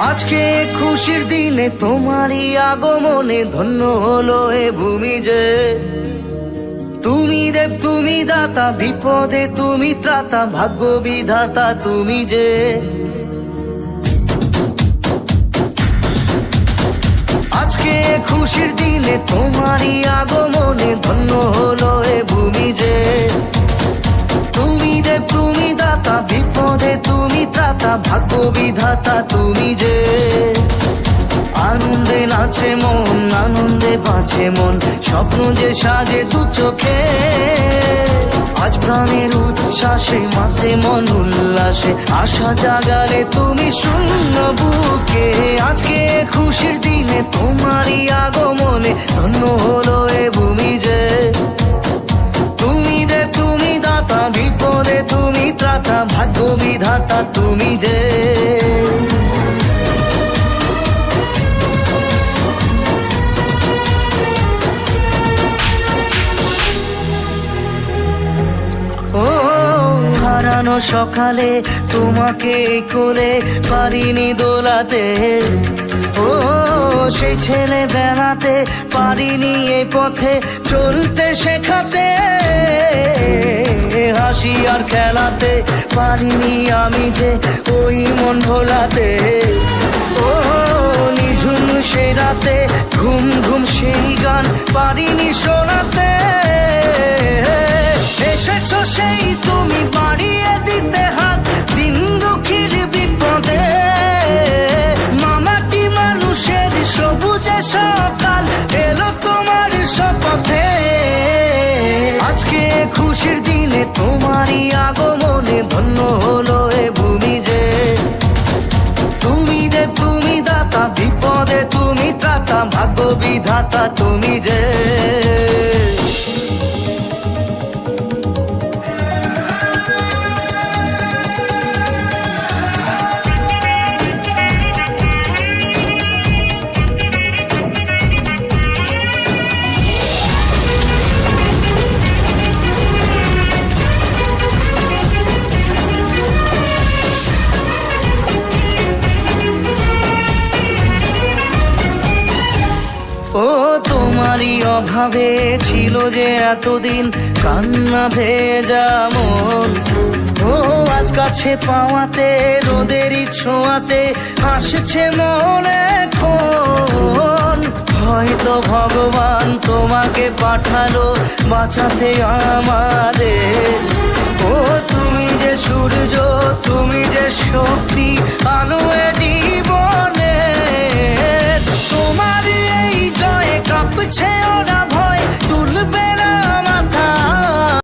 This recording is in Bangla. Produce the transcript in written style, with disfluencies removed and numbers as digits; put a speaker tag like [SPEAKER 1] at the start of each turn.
[SPEAKER 1] আজকে খুশির দিনে তোমারই আগমনে ধন্য হলো এ ভূমি যে। তুমি দেব তুমি দাতা, বিপদে তুমি ত্রাতা, ভাগ্য বিধাতা তুমি যে। আজকে খুশির দিনে তোমারই আগমনে ধন্য হলো এ ভূমি যে। তুমি দেব তুমি দাতা, বিপদে তুমি ত্রাতা, ভাগ্য বিধাতা তুমি যে। আনন্দে নাচে মন, আনন্দে বাঁচে মন, স্বপ্ন যে সাজে দু চোখে। আজ প্রাণের উচ্ছ্বাসে মাতে মন উল্লাসে, আশা জাগালে তুমি শূন্য বুকে। আজকে খুশির দিনে তোমারই আগমনে ধন্য হলো এ ভূমি যে। তুমি দেব তুমি দাতা, বিপদে তুমি ত্রাতা, ভাগ্য বিধাতা তুমি যে। ও হারানো সকালে তোমাকে করে পারিনি দোলাতে। ও সেই ছেলে বেড়াতে পারিনি এই পথে চলতে শেখাতে। হাসি আর খেলাতে পারিনি আমি যে ওই মন ভোলাতে। ও নিঝুম সে রাতে ঘুম ঘুম সেই গান পারিনি শোনাতে। এসেছো সেই তুমি বাড়িয়ে দিতে হাত দিন দুঃখীর বিপদে। মামাটি মানুষের সবুজে সকাল এলো তোমার শপথে। আজকে খুশির দিনে তোমারই আগমনে ধন্য হলো এ ভূমি যে। তুমি দেব তুমি দাতা, বিপদে তুমি ত্রাতা, ভাগ্য বিধাতা তুমি যে। ও তোমারই অভাবে ছিল যে এতদিন কান্না ভেজা মন। ও আজ কাছে পাওয়াতে রোদেরই ছোঁয়াতে আসছে মনে এখন। হয়তো ভগবান তোমাকে পাঠালো বাঁচাতে আমাদের। ও তুমি যে সূর্য, তুমি যে শক্তি,